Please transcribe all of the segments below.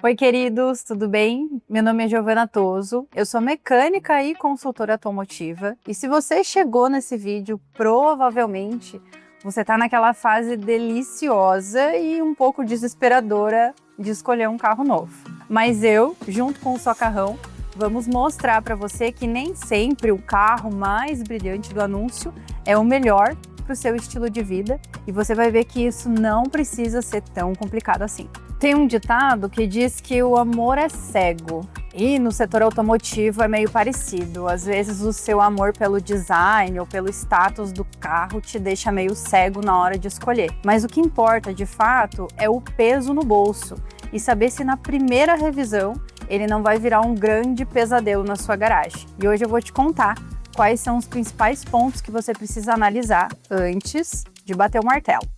Oi, queridos, tudo bem? Meu nome é Giovana Toso, eu sou mecânica e consultora automotiva. E se você chegou nesse vídeo, provavelmente você está naquela fase deliciosa e um pouco desesperadora de escolher um carro novo. Mas eu, junto com o Socarrão, vamos mostrar para você que nem sempre o carro mais brilhante do anúncio é o melhor para o seu estilo de vida, e você vai ver que isso não precisa ser tão complicado assim. Tem um ditado que diz que o amor é cego, e no setor automotivo é meio parecido. Às vezes o seu amor pelo design ou pelo status do carro te deixa meio cego na hora de escolher. Mas o que importa de fato é o peso no bolso e saber se na primeira revisão ele não vai virar um grande pesadelo na sua garagem. E hoje eu vou te contar quais são os principais pontos que você precisa analisar antes de bater o martelo.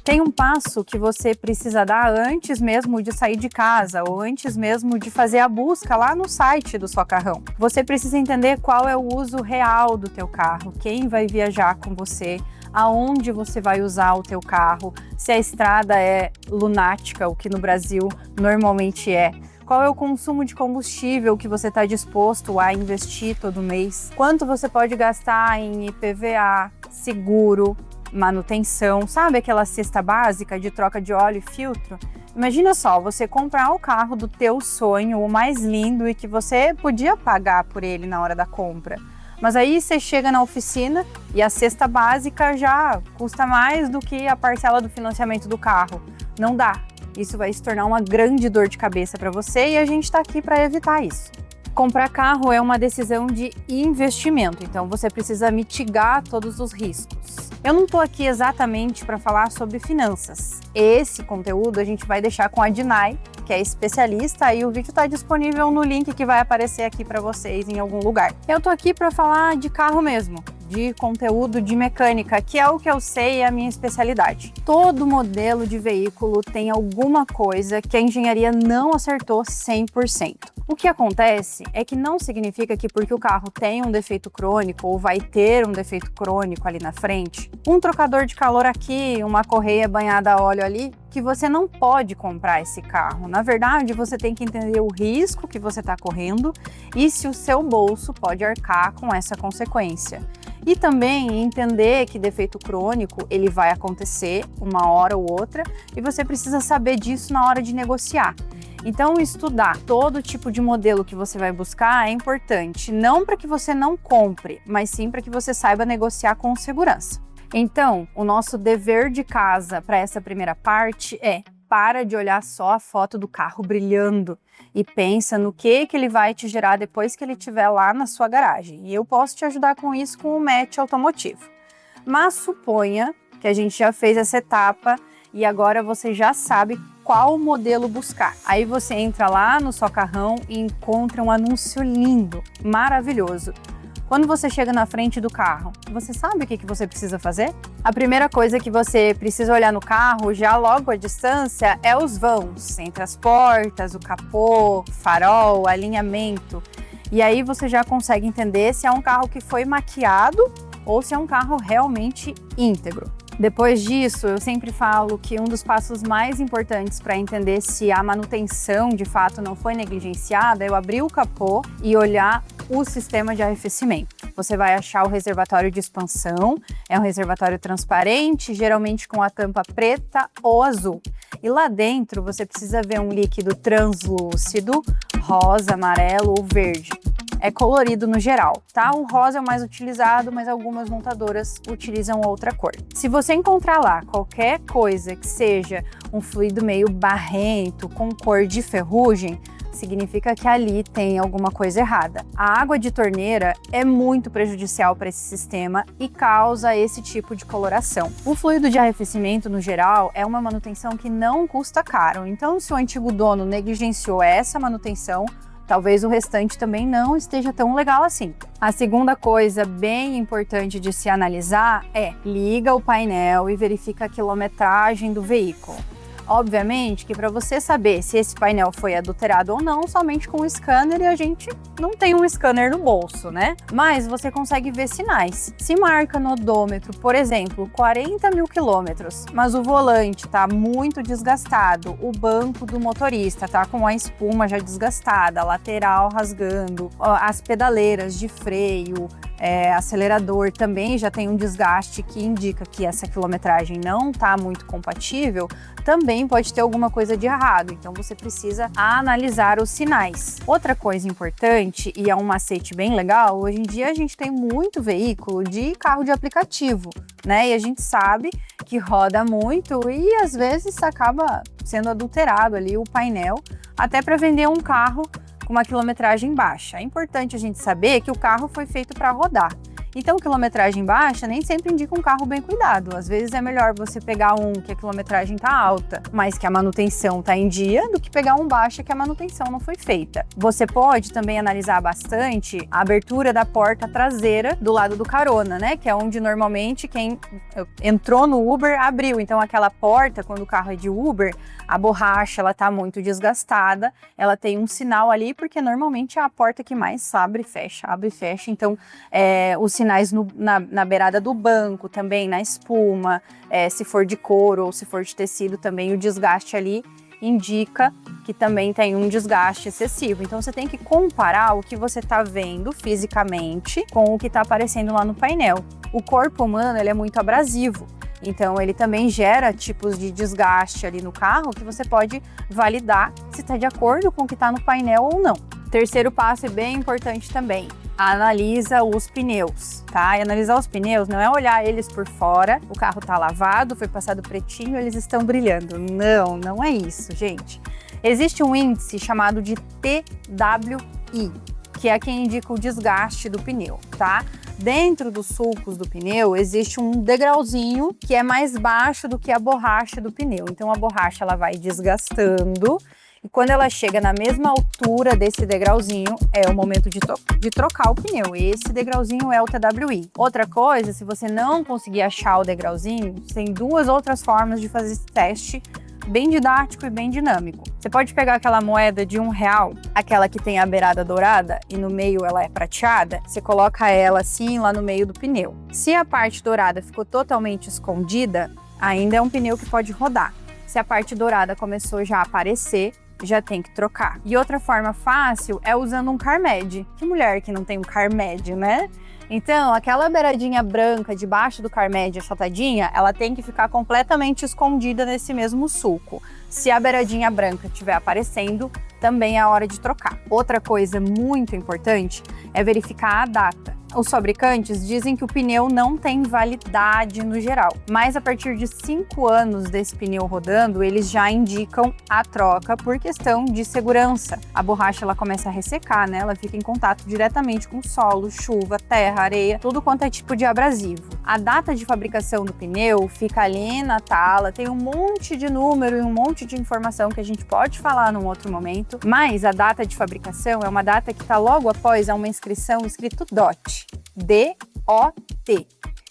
Tem um passo que você precisa dar antes mesmo de sair de casa ou antes mesmo de fazer a busca lá no site do Socarrão. Você precisa entender qual é o uso real do teu carro, quem vai viajar com você, aonde você vai usar o teu carro, se a estrada é lunática, o que no Brasil normalmente é. Qual é o consumo de combustível que você está disposto a investir todo mês? Quanto você pode gastar em IPVA, seguro, manutenção, sabe aquela cesta básica de troca de óleo e filtro? Imagina só, você comprar o carro do teu sonho, o mais lindo e que você podia pagar por ele na hora da compra. Mas aí você chega na oficina e a cesta básica já custa mais do que a parcela do financiamento do carro. Não dá. Isso vai se tornar uma grande dor de cabeça para você e a gente está aqui para evitar isso. Comprar carro é uma decisão de investimento, então você precisa mitigar todos os riscos. Eu não estou aqui exatamente para falar sobre finanças. Esse conteúdo a gente vai deixar com a Dinai, que é especialista, e o vídeo está disponível no link que vai aparecer aqui para vocês em algum lugar. Eu estou aqui para falar de carro mesmo, de conteúdo de mecânica, que é o que eu sei e é a minha especialidade. Todo modelo de veículo tem alguma coisa que a engenharia não acertou 100%. O que acontece é que não significa que porque o carro tem um defeito crônico ou vai ter um defeito crônico ali na frente, um trocador de calor aqui, uma correia banhada a óleo ali, que você não pode comprar esse carro. Na verdade, você tem que entender o risco que você está correndo e se o seu bolso pode arcar com essa consequência. E também entender que defeito crônico ele vai acontecer uma hora ou outra e você precisa saber disso na hora de negociar. Então, estudar todo tipo de modelo que você vai buscar é importante, não para que você não compre, mas sim para que você saiba negociar com segurança. Então, o nosso dever de casa para essa primeira parte é: para de olhar só a foto do carro brilhando e pensa no que ele vai te gerar depois que ele estiver lá na sua garagem. E eu posso te ajudar com isso com o match automotivo. Mas suponha que a gente já fez essa etapa e agora você já sabe qual modelo buscar. Aí você entra lá no Socarrão e encontra um anúncio lindo, maravilhoso. Quando você chega na frente do carro, você sabe o que você precisa fazer? A primeira coisa que você precisa olhar no carro, já logo à distância, é os vãos, entre as portas, o capô, farol, alinhamento. E aí você já consegue entender se é um carro que foi maquiado ou se é um carro realmente íntegro. Depois disso, eu sempre falo que um dos passos mais importantes para entender se a manutenção de fato não foi negligenciada é eu abrir o capô e olhar o sistema de arrefecimento. Você vai achar o reservatório de expansão, é um reservatório transparente, geralmente com a tampa preta ou azul. E lá dentro você precisa ver um líquido translúcido, rosa, amarelo ou verde. É colorido no geral, tá? O rosa é o mais utilizado, mas algumas montadoras utilizam outra cor. Se você encontrar lá qualquer coisa que seja um fluido meio barrento, com cor de ferrugem, significa que ali tem alguma coisa errada. A água de torneira é muito prejudicial para esse sistema e causa esse tipo de coloração. O fluido de arrefecimento, no geral, é uma manutenção que não custa caro, então se o antigo dono negligenciou essa manutenção, talvez o restante também não esteja tão legal assim. A segunda coisa bem importante de se analisar é: liga o painel e verifica a quilometragem do veículo. Obviamente que para você saber se esse painel foi adulterado ou não, somente com o scanner, e a gente não tem um scanner no bolso, né? Mas você consegue ver sinais. Se marca no odômetro, por exemplo, 40 mil quilômetros, mas o volante tá muito desgastado, o banco do motorista tá com a espuma já desgastada, a lateral rasgando, as pedaleiras de freio, acelerador também já tem um desgaste que indica que essa quilometragem não está muito compatível, também pode ter alguma coisa de errado. Então você precisa analisar os sinais. Outra coisa importante, e é um macete bem legal, hoje em dia a gente tem muito veículo de carro de aplicativo, né? E a gente sabe que roda muito e às vezes acaba sendo adulterado ali o painel, até para vender um carro com uma quilometragem baixa. É importante a gente saber que o carro foi feito para rodar. Então, quilometragem baixa nem sempre indica um carro bem cuidado. Às vezes é melhor você pegar um que a quilometragem está alta, mas que a manutenção está em dia, do que pegar um baixa que a manutenção não foi feita. Você pode também analisar bastante a abertura da porta traseira do lado do carona, né? Que é onde normalmente quem entrou no Uber abriu. Então, aquela porta, quando o carro é de Uber, a borracha ela tá muito desgastada, ela tem um sinal ali, porque normalmente é a porta que mais abre e fecha. Então, os sinais na beirada do banco, também na espuma, se for de couro ou se for de tecido, também o desgaste ali indica que também tem um desgaste excessivo. Então você tem que comparar o que você está vendo fisicamente com o que está aparecendo lá no painel. O corpo humano ele é muito abrasivo, então ele também gera tipos de desgaste ali no carro que você pode validar se está de acordo com o que está no painel ou não. Terceiro passo é bem importante também. Analisa os pneus, tá? E analisar os pneus não é olhar eles por fora, o carro tá lavado, foi passado pretinho, eles estão brilhando. Não é isso, gente. Existe um índice chamado de TWI, que é quem indica o desgaste do pneu, tá? Dentro dos sulcos do pneu existe um degrauzinho que é mais baixo do que a borracha do pneu. Então a borracha ela vai desgastando, e quando ela chega na mesma altura desse degrauzinho, é o momento de trocar o pneu. Esse degrauzinho é o TWI. Outra coisa, se você não conseguir achar o degrauzinho, tem duas outras formas de fazer esse teste, bem didático e bem dinâmico. Você pode pegar aquela moeda de R$1, aquela que tem a beirada dourada e no meio ela é prateada, você coloca ela assim lá no meio do pneu. Se a parte dourada ficou totalmente escondida, ainda é um pneu que pode rodar. Se a parte dourada começou já a aparecer, já tem que trocar. E outra forma fácil é usando um CarMed. Que mulher que não tem um CarMed, né? Então, aquela beiradinha branca debaixo do CarMed achatadinha, ela tem que ficar completamente escondida nesse mesmo sulco. Se a beiradinha branca estiver aparecendo, também é a hora de trocar. Outra coisa muito importante é verificar a data. Os fabricantes dizem que o pneu não tem validade no geral, mas a partir de 5 anos desse pneu rodando, eles já indicam a troca por questão de segurança. A borracha ela começa a ressecar, né? Ela fica em contato diretamente com solo, chuva, terra, areia, tudo quanto é tipo de abrasivo. A data de fabricação do pneu fica ali na tala, tem um monte de número e um monte de informação que a gente pode falar num outro momento, mas a data de fabricação é uma data que está logo após uma inscrição escrito DOT. D-O-T.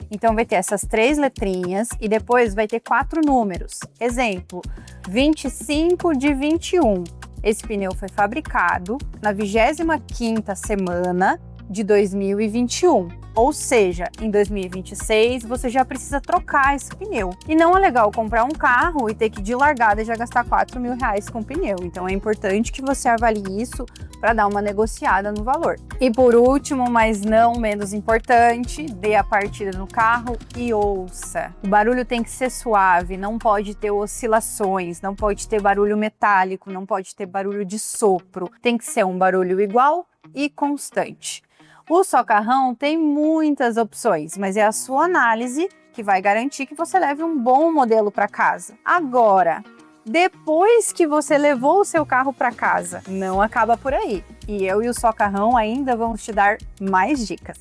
Então vai ter essas 3 letrinhas e depois vai ter 4 números. Exemplo, 25/21. Esse pneu foi fabricado na 25ª semana de 2021. Ou seja, em 2026 você já precisa trocar esse pneu. E não é legal comprar um carro e ter que de largada já gastar R$4.000 com pneu. Então é importante que você avalie isso para dar uma negociada no valor. E por último, mas não menos importante, dê a partida no carro e ouça. O barulho tem que ser suave, não pode ter oscilações, não pode ter barulho metálico, não pode ter barulho de sopro. Tem que ser um barulho igual e constante. O Socarrão tem muitas opções, mas é a sua análise que vai garantir que você leve um bom modelo para casa. Agora, depois que você levou o seu carro para casa, não acaba por aí. E eu e o Socarrão ainda vamos te dar mais dicas.